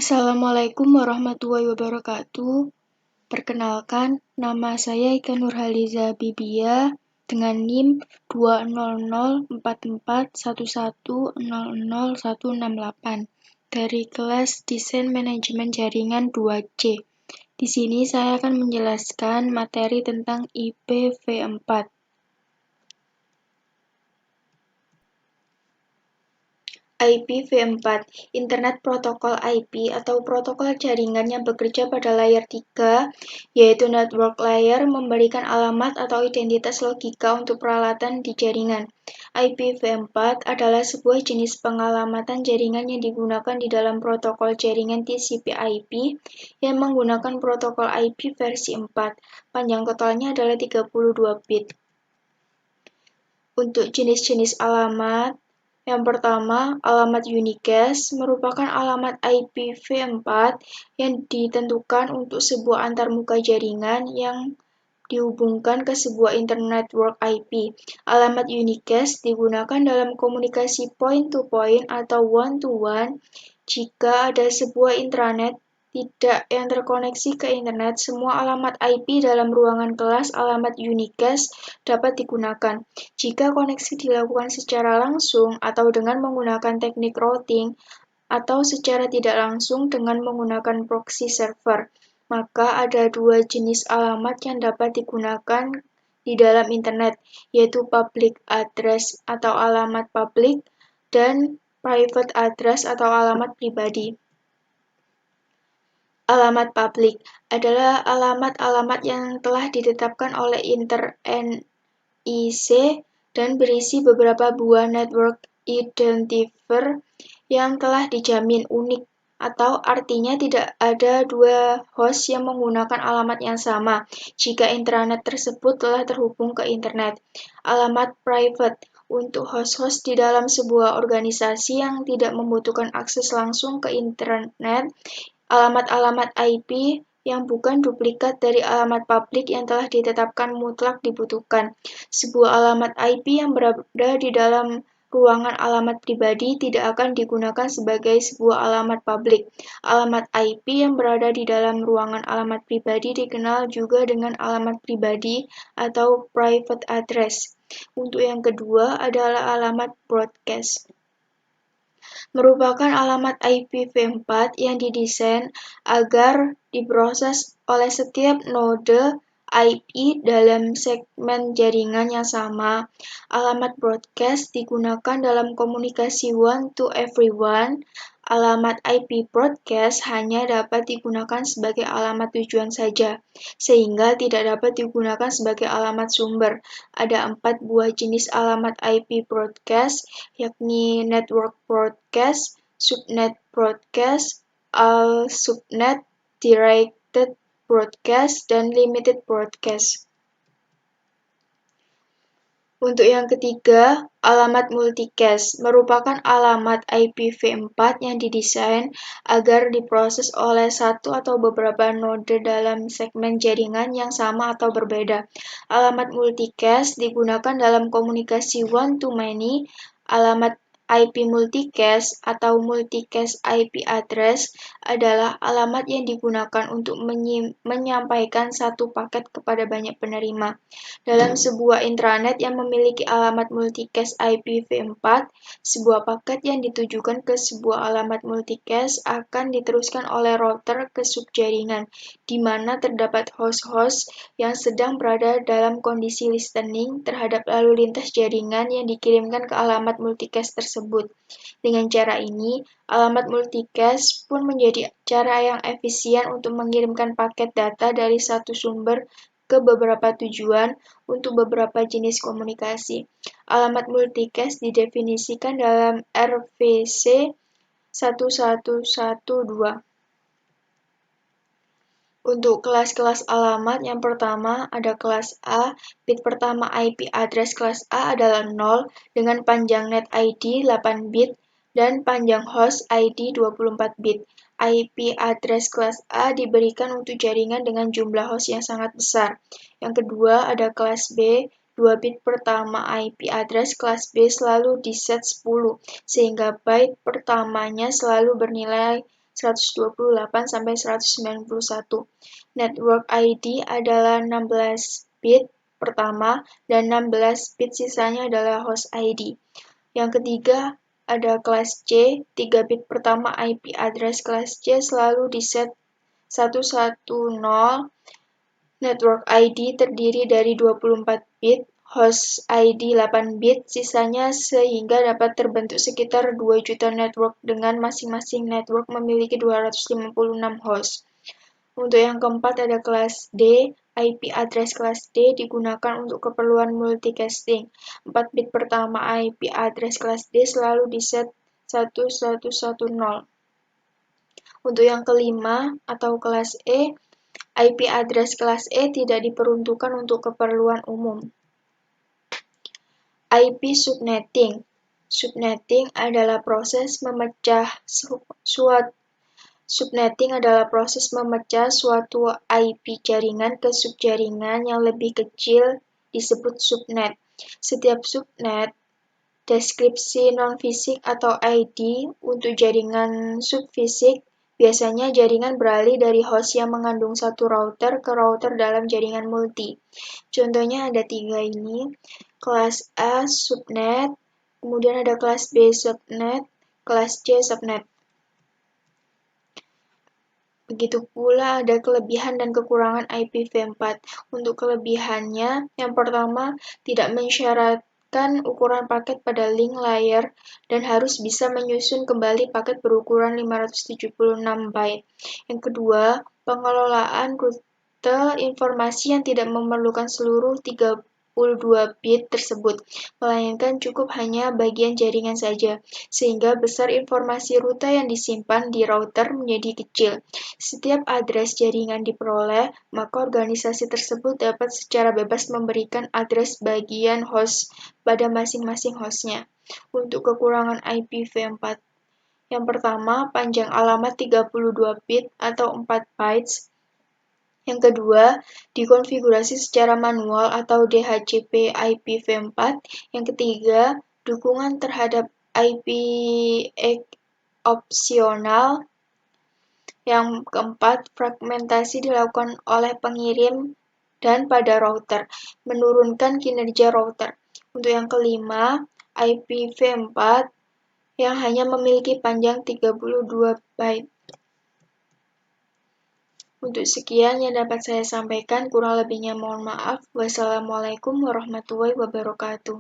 Assalamualaikum warahmatullahi wabarakatuh. Perkenalkan, nama saya Ika Nurhaliza Bibia dengan NIM 2004411000168 dari kelas Desain Manajemen Jaringan 2C. Di sini saya akan menjelaskan materi tentang IPv4. IPv4, Internet Protokol IP atau protokol jaringan yang bekerja pada layer 3, yaitu network layer, memberikan alamat atau identitas logika untuk peralatan di jaringan. IPv4 adalah sebuah jenis pengalamatan jaringan yang digunakan di dalam protokol jaringan TCP/IP yang menggunakan protokol IP versi 4. Panjang totalnya adalah 32 bit. Untuk jenis-jenis alamat, yang pertama, alamat unicast merupakan alamat IPv4 yang ditentukan untuk sebuah antarmuka jaringan yang dihubungkan ke sebuah internet network IP. Alamat unicast digunakan dalam komunikasi point-to-point atau one-to-one jika ada sebuah intranet tidak yang terkoneksi ke internet. Semua alamat IP dalam ruangan kelas alamat unicast dapat digunakan. Jika koneksi dilakukan secara langsung atau dengan menggunakan teknik routing, atau secara tidak langsung dengan menggunakan proxy server, maka ada dua jenis alamat yang dapat digunakan di dalam internet, yaitu public address atau alamat publik dan private address atau alamat pribadi. Alamat publik adalah alamat-alamat yang telah ditetapkan oleh Inter-NIC dan berisi beberapa buah network identifier yang telah dijamin unik, atau artinya tidak ada dua host yang menggunakan alamat yang sama jika intranet tersebut telah terhubung ke internet. Alamat private untuk host-host di dalam sebuah organisasi yang tidak membutuhkan akses langsung ke internet. Alamat-alamat IP yang bukan duplikat dari alamat publik yang telah ditetapkan mutlak dibutuhkan. Sebuah alamat IP yang berada di dalam ruangan alamat pribadi tidak akan digunakan sebagai sebuah alamat publik. Alamat IP yang berada di dalam ruangan alamat pribadi dikenal juga dengan alamat pribadi atau private address. Untuk yang kedua adalah alamat broadcast. Merupakan alamat IPv4 yang didesain agar diproses oleh setiap node IP dalam segmen jaringan yang sama. Alamat broadcast digunakan dalam komunikasi one-to-everyone. Alamat IP broadcast hanya dapat digunakan sebagai alamat tujuan saja, sehingga tidak dapat digunakan sebagai alamat sumber. Ada 4 buah jenis alamat IP broadcast, yakni network broadcast, subnet broadcast, all subnet, directed broadcast, dan limited broadcast. Untuk yang ketiga, alamat multicast merupakan alamat IPv4 yang didesain agar diproses oleh satu atau beberapa node dalam segmen jaringan yang sama atau berbeda. Alamat multicast digunakan dalam komunikasi one-to-many. Alamat IP multicast atau multicast IP address adalah alamat yang digunakan untuk menyampaikan satu paket kepada banyak penerima. Dalam sebuah intranet yang memiliki alamat multicast IPv4, sebuah paket yang ditujukan ke sebuah alamat multicast akan diteruskan oleh router ke subjaringan, di mana terdapat host-host yang sedang berada dalam kondisi listening terhadap lalu lintas jaringan yang dikirimkan ke alamat multicast tersebut. Dengan cara ini, alamat multicast pun menjadi cara yang efisien untuk mengirimkan paket data dari satu sumber ke beberapa tujuan untuk beberapa jenis komunikasi. Alamat multicast didefinisikan dalam RFC 1112. Untuk kelas-kelas alamat, yang pertama ada kelas A. Bit pertama IP address kelas A adalah 0 dengan panjang net ID 8 bit dan panjang host ID 24 bit. IP address kelas A diberikan untuk jaringan dengan jumlah host yang sangat besar. Yang kedua ada kelas B. 2 bit pertama IP address kelas B selalu di set 10, sehingga byte pertamanya selalu bernilai 128-191. Network ID adalah 16 bit pertama dan 16 bit sisanya adalah host ID. Yang ketiga ada kelas C, 3 bit pertama IP address kelas C selalu diset 110. Network ID terdiri dari 24 bit, host ID 8 bit, sisanya sehingga dapat terbentuk sekitar 2 juta network dengan masing-masing network memiliki 256 host. Untuk yang keempat ada kelas D, IP address kelas D digunakan untuk keperluan multicasting. 4 bit pertama IP address kelas D selalu diset 1110. Untuk yang kelima atau kelas E, IP address kelas E tidak diperuntukkan untuk keperluan umum. IP subnetting. Subnetting adalah proses memecah suatu IP jaringan ke subjaringan yang lebih kecil disebut subnet. Setiap subnet deskripsi non-fisik atau ID untuk jaringan subfisik. Biasanya jaringan beralih dari host yang mengandung satu router ke router dalam jaringan multi. Contohnya ada 3 ini, kelas A subnet, kemudian ada kelas B subnet, kelas C subnet. Begitu pula ada kelebihan dan kekurangan IPv4. Untuk kelebihannya, yang pertama tidak mensyaratkan ukuran paket pada link layer dan harus bisa menyusun kembali paket berukuran 576 byte. Yang kedua, pengelolaan rute informasi yang tidak memerlukan seluruh 32 bit tersebut, melainkan cukup hanya bagian jaringan saja, sehingga besar informasi rute yang disimpan di router menjadi kecil. Setiap address jaringan diperoleh, maka organisasi tersebut dapat secara bebas memberikan address bagian host pada masing-masing hostnya. Untuk kekurangan IPv4, yang pertama, panjang alamat 32 bit atau 4 bytes. Yang kedua, dikonfigurasi secara manual atau DHCP IPv4. Yang ketiga, dukungan terhadap IPX opsional. Yang keempat, fragmentasi dilakukan oleh pengirim dan pada router, menurunkan kinerja router. Untuk yang kelima, IPv4 yang hanya memiliki panjang 32 byte. Untuk sekian yang dapat saya sampaikan, kurang lebihnya mohon maaf. Wassalamualaikum warahmatullahi wabarakatuh.